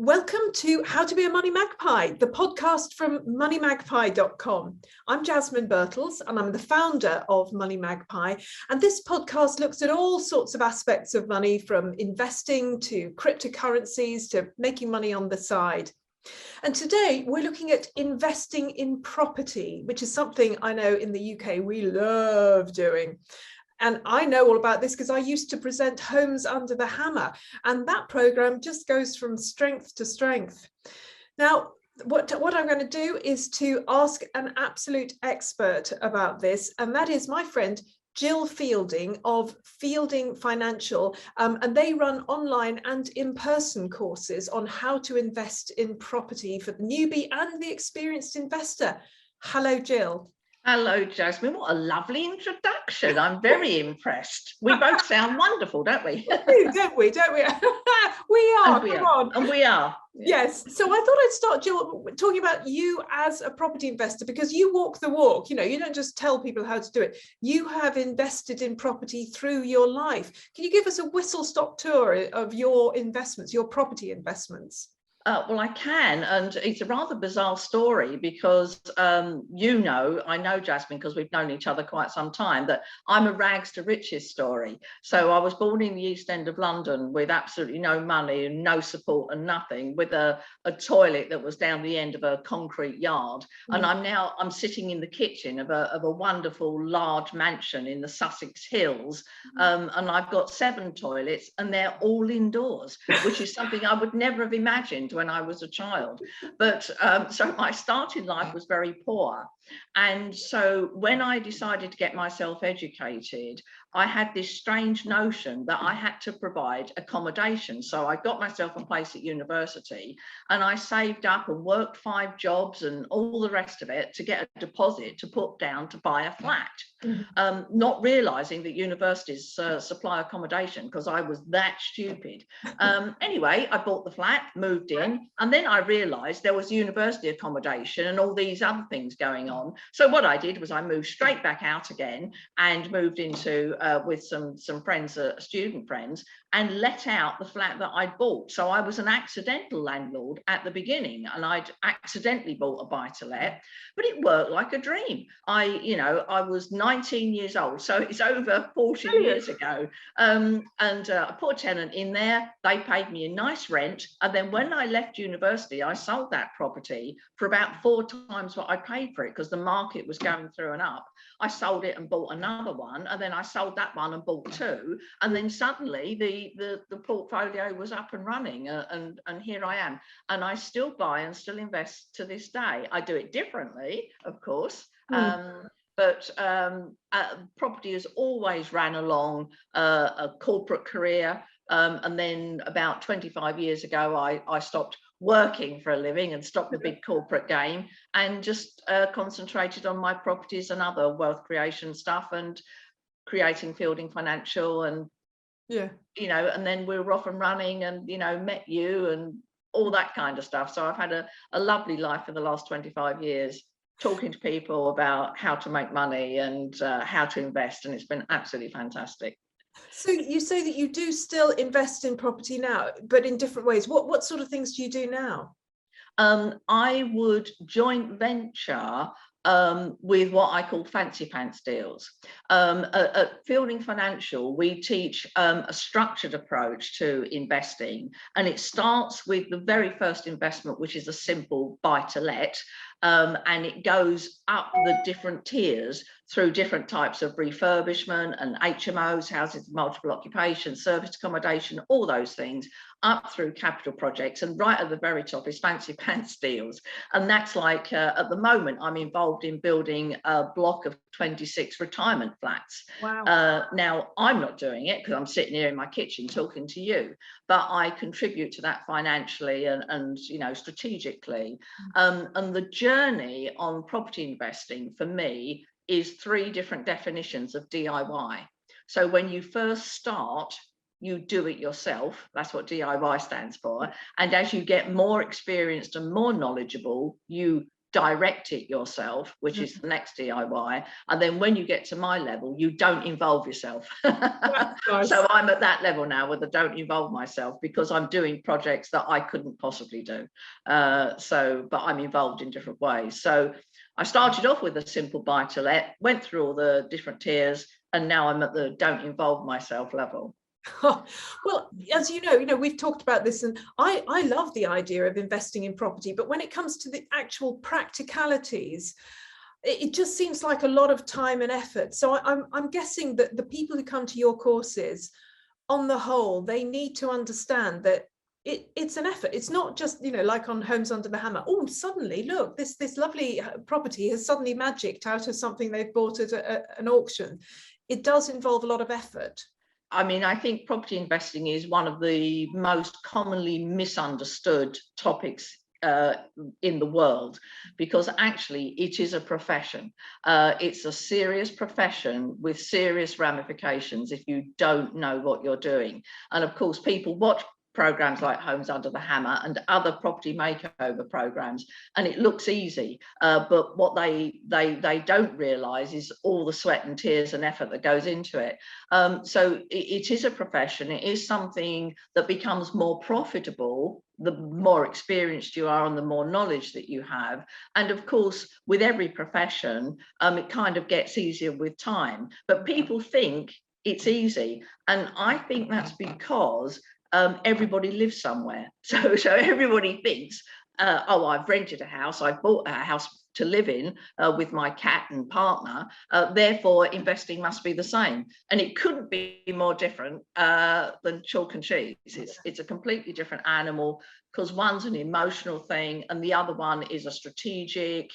Welcome to How to Be a Money Magpie, the podcast from MoneyMagpie.com. I'm Jasmine Birtles and I'm the founder of Money Magpie. And this podcast looks at all sorts of aspects of money, from investing to cryptocurrencies to making money on the side. And today we're looking at investing in property, which is something I know in the UK we love doing. And I know all about this because I used to present Homes Under the Hammer, and that program just goes from strength to strength. Now, what I'm going to do is to ask an absolute expert about this, and that is my friend Gill Fielding of Fielding Financial, and they run online and in-person courses on how to invest in property for the newbie and the experienced investor. Hello, Gill. Hello, Jasmine. What a lovely introduction. I'm very impressed. We both sound wonderful, don't we? Don't we? Don't we? We are. Come on. And we are. Yes. So I thought I'd start, Gill, talking about you as a property investor, because you walk the walk. You know, you don't just tell people how to do it. You have invested in property through your life. Can you give us a whistle-stop tour of your investments, your property investments? Well, I can, and it's a rather bizarre story because, I know, Jasmine, because we've known each other quite some time, that I'm a rags to riches story. So I was born in the East End of London with absolutely no money and no support and nothing, with a toilet that was down the end of a concrete yard. And I'm sitting in the kitchen of a wonderful large mansion in the Sussex Hills, and I've got 7 toilets and they're all indoors, which is something I would never have imagined when I was a child. But so my start in life was very poor. And so when I decided to get myself educated, I had this strange notion that I had to provide accommodation. So I got myself a place at university and I saved up and worked 5 jobs and all the rest of it to get a deposit to put down to buy a flat. Not realizing that universities supply accommodation, because I was that stupid. Anyway, I bought the flat, moved in, and then I realized there was university accommodation and all these other things going on. So what I did was I moved straight back out again and moved into with some friends, student friends, and let out the flat that I'd bought. So I was an accidental landlord at the beginning, and I'd accidentally bought a buy-to-let, but it worked like a dream. I was 19 years old, so it's over 40 years ago. I put a tenant in there. They paid me a nice rent. And then when I left university, I sold that property for about 4 times what I paid for it, because the market was going through and up. I sold it and bought another one, and then I sold that one and bought 2. And then suddenly the portfolio was up and running, and here I am. And I still buy and still invest to this day. I do it differently, of course. But property has always ran along a corporate career. And then about 25 years ago, I stopped working for a living and stopped the big corporate game and just concentrated on my properties and other wealth creation stuff and creating Fielding Financial. And, and then we were off and running and, met you and all that kind of stuff. So I've had a lovely life for the last 25 years. Talking to people about how to make money and how to invest, and it's been absolutely fantastic. So you say that you do still invest in property now, but in different ways. What sort of things do you do now? I would joint venture with what I call fancy pants deals. At Fielding Financial, we teach a structured approach to investing, and it starts with the very first investment, which is a simple buy-to-let. And it goes up the different tiers through different types of refurbishment and HMOs, houses of multiple occupation, service accommodation, all those things, up through capital projects. And right at the very top is fancy pants deals. And that's like, at the moment, I'm involved in building a block of 26 retirement flats. Wow. Now, I'm not doing it because I'm sitting here in my kitchen talking to you, but I contribute to that financially and strategically. And the journey on property investing for me is 3 different definitions of DIY. So when you first start, you do it yourself. That's what DIY stands for. And as you get more experienced and more knowledgeable, you direct it yourself, which is the next DIY. And then when you get to my level, you don't involve yourself. Nice. So I'm at that level now where I don't involve myself, because I'm doing projects that I couldn't possibly do. But I'm involved in different ways. So I started off with a simple buy to let, went through all the different tiers, and now I'm at the don't involve myself level. Well, as you know, we've talked about this, and I love the idea of investing in property, but when it comes to the actual practicalities, it just seems like a lot of time and effort. So I'm guessing that the people who come to your courses, on the whole, they need to understand that it's an effort. It's not just, like on Homes Under the Hammer. Oh, suddenly, look, this lovely property has suddenly magicked out of something they've bought at an auction. It does involve a lot of effort. I mean, I think property investing is one of the most commonly misunderstood topics in the world, because actually it is a profession. It's a serious profession with serious ramifications if you don't know what you're doing. And of course, people watch programs like Homes Under the Hammer and other property makeover programs, and it looks easy, but what they don't realize is all the sweat and tears and effort that goes into it. So it is a profession. It is something that becomes more profitable the more experienced you are and the more knowledge that you have. And of course, with every profession, it kind of gets easier with time, but people think it's easy, and I think that's because everybody lives somewhere. So everybody thinks, oh, I've rented a house, I've bought a house to live in with my cat and partner, therefore investing must be the same. And it couldn't be more different than chalk and cheese. It's a completely different animal, because one's an emotional thing and the other one is a strategic,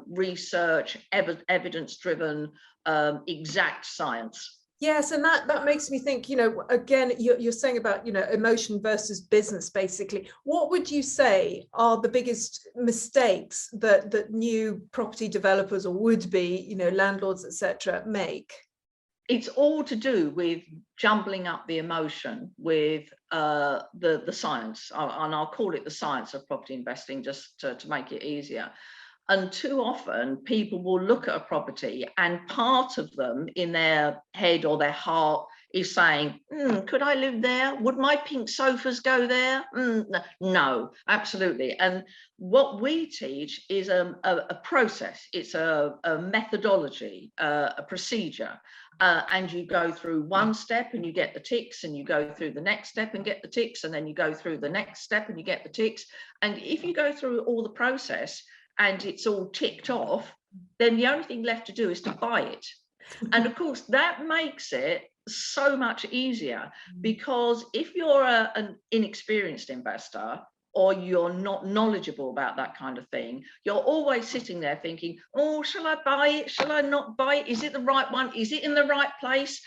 research, evidence-driven, exact science. Yes, and that makes me think, again, you're saying about, emotion versus business, basically. What would you say are the biggest mistakes that new property developers or would-be, landlords, etc., make? It's all to do with jumbling up the emotion with the science, and I'll call it the science of property investing, just to make it easier. And too often people will look at a property and part of them in their head or their heart is saying, could I live there? Would my pink sofas go there? No, absolutely. And what we teach is a process. It's a methodology, a procedure. And you go through one step and you get the ticks, and you go through the next step and get the ticks, and then you go through the next step and you get the ticks. And if you go through all the process and it's all ticked off, then the only thing left to do is to buy it. And of course, that makes it so much easier, because if you're an inexperienced investor, or you're not knowledgeable about that kind of thing, you're always sitting there thinking, oh, shall I buy it? Shall I not buy it? Is it the right one? Is it in the right place?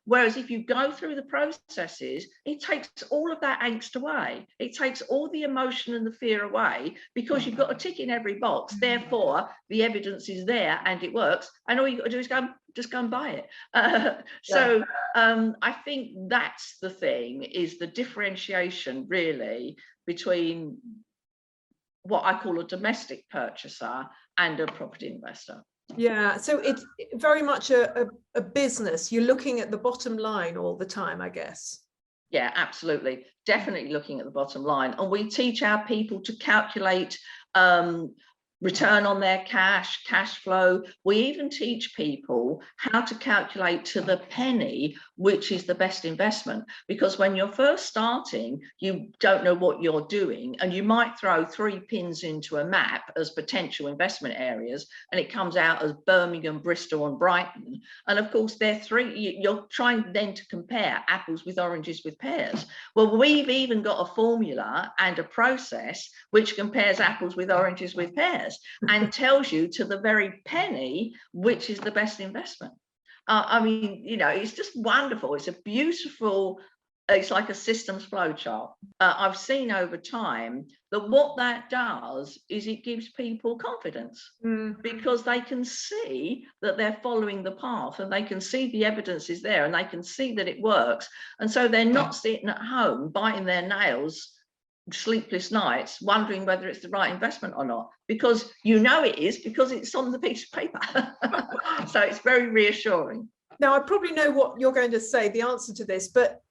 Whereas if you go through the processes, it takes all of that angst away. It takes all the emotion and the fear away, because you've got a tick in every box. Therefore, the evidence is there and it works. And all you've got to do is just go and buy it. I think that's the thing, is the differentiation really between what I call a domestic purchaser and a property investor. Yeah, so it's very much a business. You're looking at the bottom line all the time, I guess. Yeah, absolutely. Definitely looking at the bottom line. And we teach our people to calculate return on their cash flow. We even teach people how to calculate to the penny which is the best investment, because when you're first starting, you don't know what you're doing, and you might throw 3 pins into a map as potential investment areas, and it comes out as Birmingham, Bristol and Brighton. And of course, they're three, you're trying then to compare apples with oranges with pears. Well, we've even got a formula and a process which compares apples with oranges with pears and tells you to the very penny which is the best investment. I mean, it's just wonderful. It's a beautiful, it's like a systems flow chart. I've seen over time that what that does is it gives people confidence, because they can see that they're following the path, and they can see the evidence is there, and they can see that it works. And so they're not sitting at home biting their nails sleepless nights wondering whether it's the right investment or not, because you know it is, because it's on the piece of paper. So it's very reassuring. Now, I probably know what you're going to say, the answer to this, but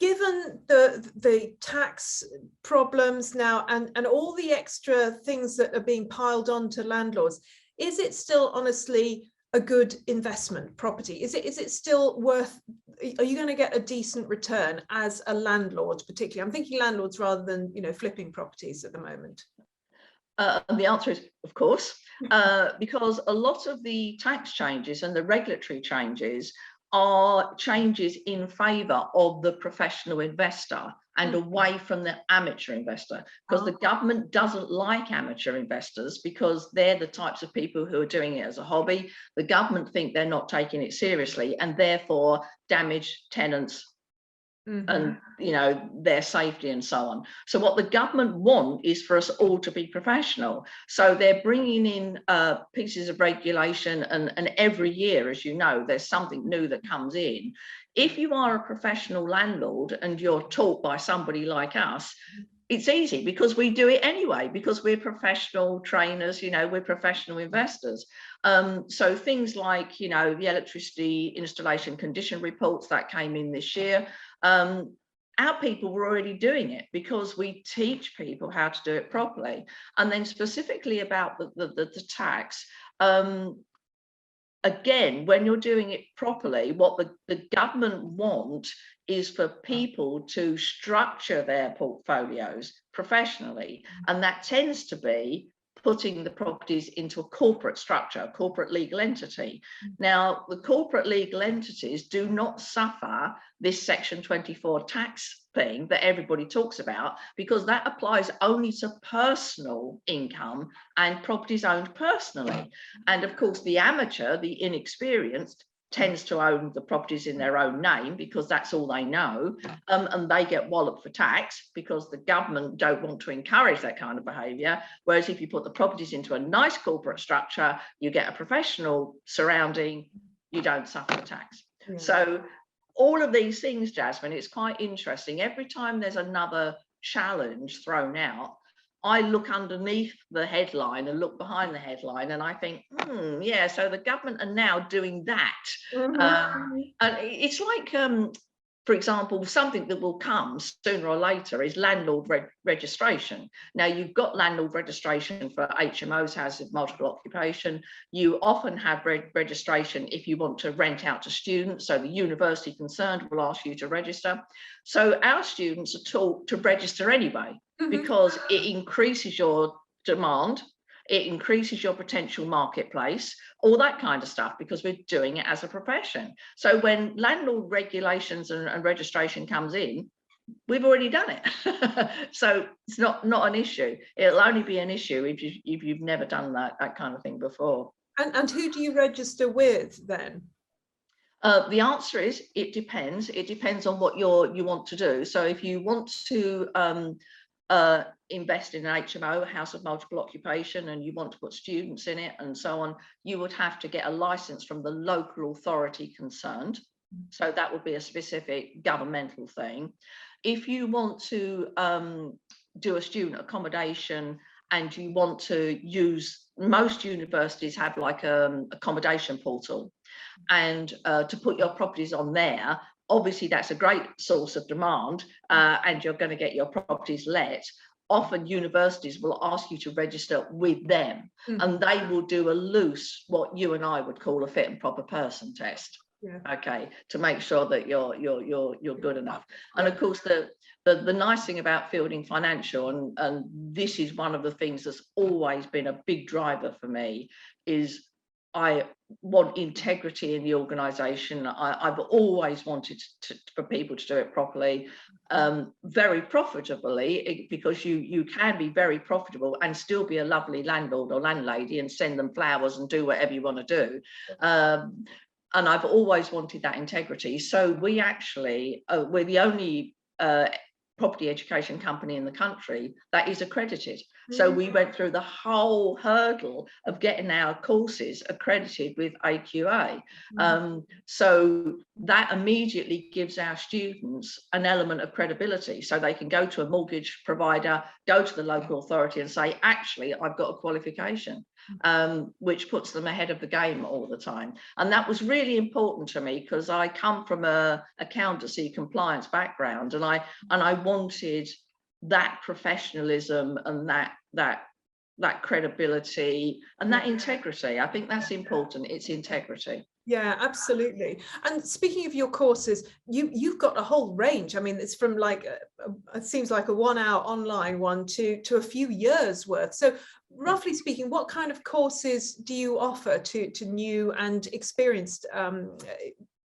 given the tax problems now and all the extra things that are being piled on to landlords, is it still honestly a good investment property? Is it still worth, are you going to get a decent return as a landlord particularly? I'm thinking landlords rather than, you know, flipping properties at the moment. And the answer is, of course, because a lot of the tax changes and the regulatory changes are changes in favour of the professional investor and away from the amateur investor, because the government doesn't like amateur investors because they're the types of people who are doing it as a hobby. The government think they're not taking it seriously and therefore damage tenants and, you know, their safety and so on. So what the government want is for us all to be professional. So they're bringing in pieces of regulation, and every year, as you know, there's something new that comes in. If you are a professional landlord and you're taught by somebody like us, it's easy because we do it anyway, because we're professional trainers, you know, we're professional investors. So things like, you know, the electricity installation condition reports that came in this year, our people were already doing it because we teach people how to do it properly. And then specifically about the tax, again, when you're doing it properly, what the government want is for people to structure their portfolios professionally. And that tends to be putting the properties into a corporate structure, a corporate legal entity. Now, the corporate legal entities do not suffer this Section 24 tax thing that everybody talks about, because that applies only to personal income and properties owned personally. And of course, the amateur, the inexperienced, tends to own the properties in their own name because that's all they know, and they get walloped for tax because the government don't want to encourage that kind of behaviour. Whereas if you put the properties into a nice corporate structure, you get a professional surrounding, you don't suffer the tax. Yeah. So all of these things, Jasmine, it's quite interesting. Every time there's another challenge thrown out, I look underneath the headline and look behind the headline, and I think, yeah, so the government are now doing that. And it's like, for example, something that will come sooner or later is landlord registration. Now, you've got landlord registration for HMOs, houses of multiple occupation. You often have registration if you want to rent out to students. So the university concerned will ask you to register. So our students are taught to register anyway, because it increases your demand, it increases your potential marketplace, all that kind of stuff, because we're doing it as a profession. So when landlord regulations and registration comes in, we've already done it. So it's not an issue. It'll only be an issue if you've never done that kind of thing before. And who do you register with then? The answer is it depends. It depends on what you want to do. So if you want to invest in an HMO, a house of multiple occupation, and you want to put students in it and so on, you would have to get a license from the local authority concerned. So that would be a specific governmental thing. If you want to do a student accommodation and you want to use, most universities have like accommodation portal, and to put your properties on there, obviously that's a great source of demand, and you're going to get your properties let. Often universities will ask you to register with them, and they will do a loose, what you and I would call a fit and proper person test. Yeah. Okay, to make sure that you're good enough. And of course, the nice thing about Fielding Financial, and this is one of the things that's always been a big driver for me, is I want integrity in the organisation. I've always wanted for people to do it properly, very profitably, because you can be very profitable and still be a lovely landlord or landlady and send them flowers and do whatever you want to do. And I've always wanted that integrity. So we actually, we're the only property education company in the country that is accredited. So we went through the whole hurdle of getting our courses accredited with AQA. So that immediately gives our students an element of credibility, so they can go to a mortgage provider, go to the local authority and say, actually, I've got a qualification, which puts them ahead of the game all the time. And that was really important to me, because I come from a accountancy compliance background, and I wanted that professionalism and that credibility and that integrity. I think that's important. It's integrity. Yeah, absolutely. And speaking of your courses, you've got a whole range. I mean, it's from like it seems like a 1 hour online one to a few years worth. So roughly speaking, what kind of courses do you offer to new and experienced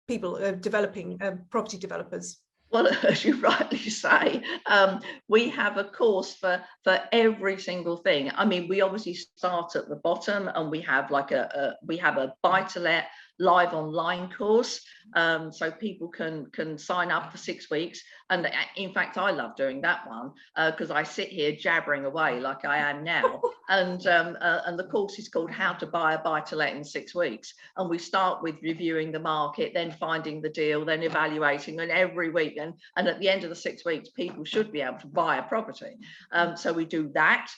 people developing property developers? Well, as you rightly say, we have a course for every single thing. I mean, we obviously start at the bottom, and we have like a buy-to-let live online course, so people can sign up for 6 weeks. And in fact, I love doing that one because I sit here jabbering away like I am now. And the course is called How to Buy a Buy-to-Let in 6 weeks. And we start with reviewing the market, then finding the deal, then evaluating, and every week. And at the end of the 6 weeks, people should be able to buy a property. So we do that.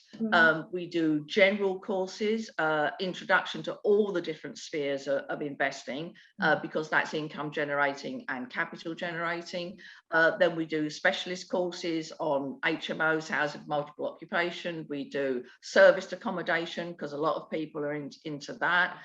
We do general courses, introduction to all the different spheres of investing, because that's income generating and capital generating. Then we do specialist courses on HMOs, housing multiple occupation. We do serviced accommodation, because a lot of people are into that.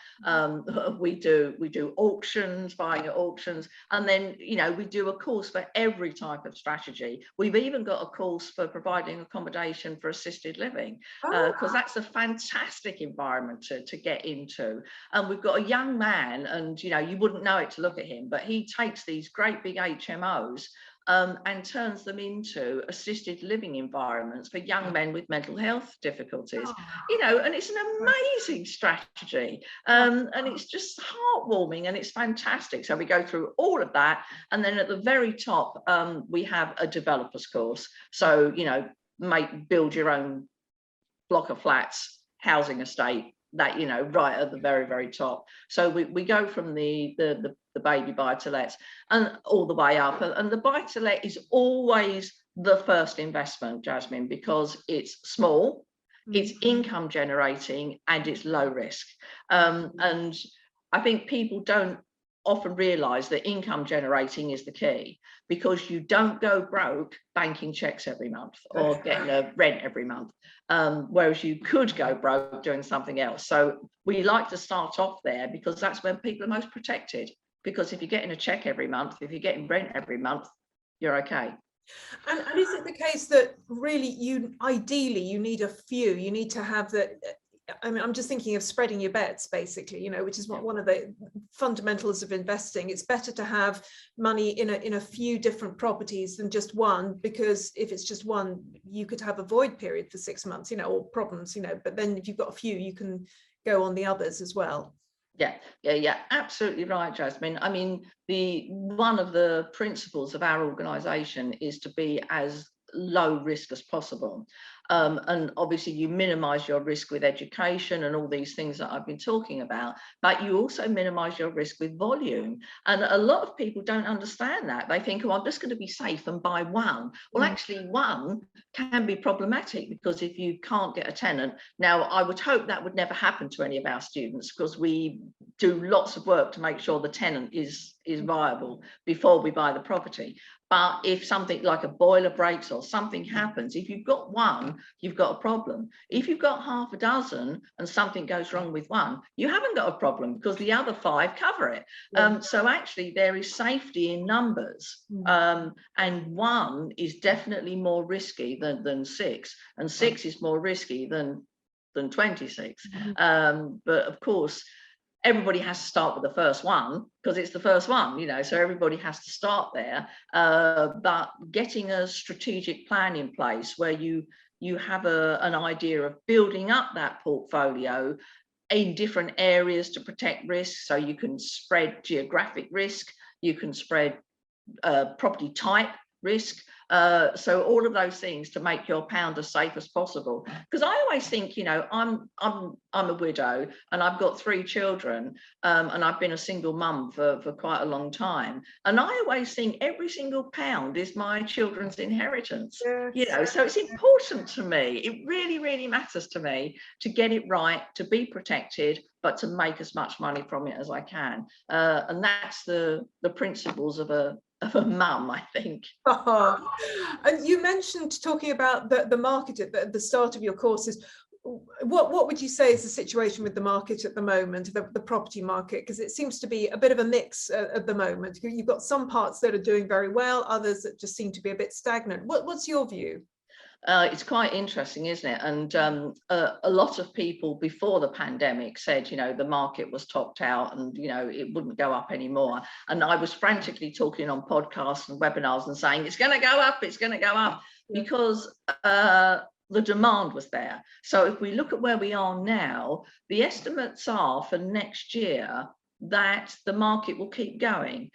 We do auctions, buying at auctions, and then we do a course for every type of strategy. We've even got a course for providing accommodation for assisted living, because that's a fantastic environment to get into. And we've got a young man, and you wouldn't know it to look at him, but he takes these great big HMOs and turns them into assisted living environments for young men with mental health difficulties. And it's an amazing strategy, and it's just heartwarming, and it's fantastic. So we go through all of that, and then at the very top we have a developers course. So build your own block of flats, housing estate, that right at the very, very top. So we go from the baby buy-to-lets and all the way up, and the buy-to-let is always the first investment, Jasmine, because it's small, it's income generating, and it's low risk. And I think people don't often realize that income generating is the key, because you don't go broke banking checks every month or getting a rent every month, whereas you could go broke doing something else. So we like to start off there, because that's when people are most protected, because if you're getting a check every month, if you're getting rent every month, you're okay. And is it the case that really ideally you need a few, you need to have that? I mean, I'm just thinking of spreading your bets, basically, which is one of the fundamentals of investing. It's better to have money in a few different properties than just one, because if it's just one, you could have a void period for 6 months, or problems, but then if you've got a few, you can go on the others as well. Yeah, absolutely right, Jasmine. I mean, one of the principles of our organisation is to be as low risk as possible. And obviously you minimize your risk with education and all these things that I've been talking about, but you also minimize your risk with volume. And a lot of people don't understand that. They think, oh, I'm just going to be safe and buy one. Well, actually one can be problematic, because if you can't get a tenant, now I would hope that would never happen to any of our students, because we do lots of work to make sure the tenant is viable before we buy the property. But if something like a boiler breaks or something happens, if you've got one, you've got a problem. If you've got half a dozen and something goes wrong with one, you haven't got a problem, because the other 5 cover it. So actually there is safety in numbers, and 1 is definitely more risky than 6, and 6 is more risky than 26. But of course, everybody has to start with the first one, because it's the first one, so everybody has to start there. But getting a strategic plan in place where you have an idea of building up that portfolio in different areas to protect risk, so you can spread geographic risk, you can spread property type risk, So all of those things to make your pound as safe as possible. Because I always think, I'm a widow and I've got 3 children, and I've been a single mum for quite a long time. And I always think every single pound is my children's inheritance. Yes. So it's important to me. It really, really matters to me to get it right, to be protected, but to make as much money from it as I can. And that's the principles of a mum, I think. And you mentioned talking about the market at the start of your courses. What would you say is the situation with the market at the moment, the property market? Because it seems to be a bit of a mix at the moment. You've got some parts that are doing very well, others that just seem to be a bit stagnant. What's your view? It's quite interesting, isn't it? And a lot of people before the pandemic said, the market was topped out and, it wouldn't go up anymore. And I was frantically talking on podcasts and webinars and saying, it's going to go up, it's going to go up, because the demand was there. So if we look at where we are now, the estimates are for next year that the market will keep going,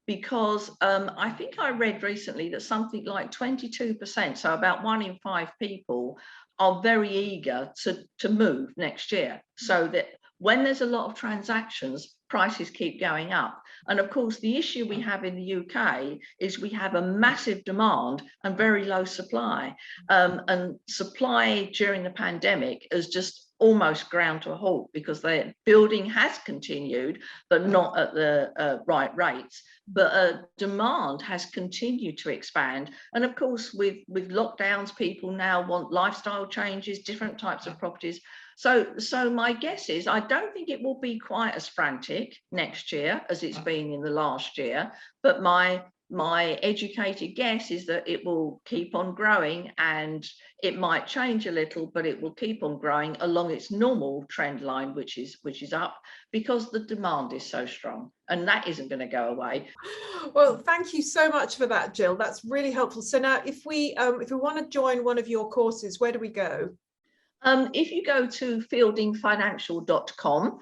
because I think I read recently that something like 22%, so about 1 in 5 people, are very eager to move next year, so that when there's a lot of transactions, prices keep going up. And of course, the issue we have in the UK is we have a massive demand and very low supply. And supply during the pandemic has just almost ground to a halt, because the building has continued, but not at the right rates. But demand has continued to expand. And of course, with lockdowns, people now want lifestyle changes, different types of properties. So my guess is I don't think it will be quite as frantic next year as it's been in the last year, but my educated guess is that it will keep on growing, and it might change a little, but it will keep on growing along its normal trend line, which is up, because the demand is so strong, and that isn't going to go away. Well, thank you so much for that, Gill. That's really helpful. So now if we want to join one of your courses, where do we go? If you go to fieldingfinancial.com,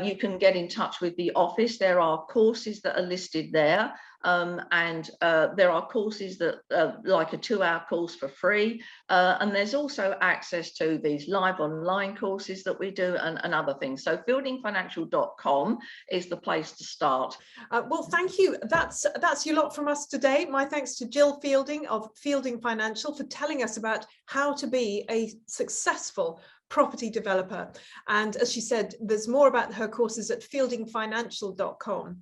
you can get in touch with the office. There are courses that are listed there, and there are courses that like a 2-hour course for free, and there's also access to these live online courses that we do, and other things. So fieldingfinancial.com is the place to start. Well, thank you. That's your lot from us today. My thanks to Gill Fielding of Fielding Financial for telling us about how to be a successful property developer. And as she said, there's more about her courses at fieldingfinancial.com.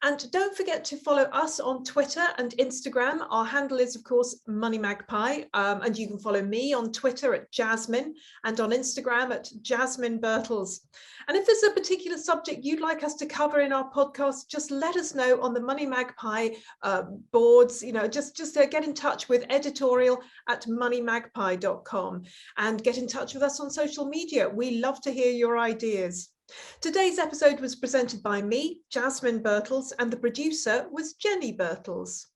And don't forget to follow us on Twitter and Instagram. Our handle is, of course, MoneyMagpie. And you can follow me on Twitter at Jasmine, and on Instagram at Jasmine Birtles. And if there's a particular subject you'd like us to cover in our podcast, just let us know on the MoneyMagpie boards. Just get in touch with editorial@moneymagpie.com, and get in touch with us on social media. We love to hear your ideas. Today's episode was presented by me, Jasmine Birtles, and the producer was Jenny Birtles.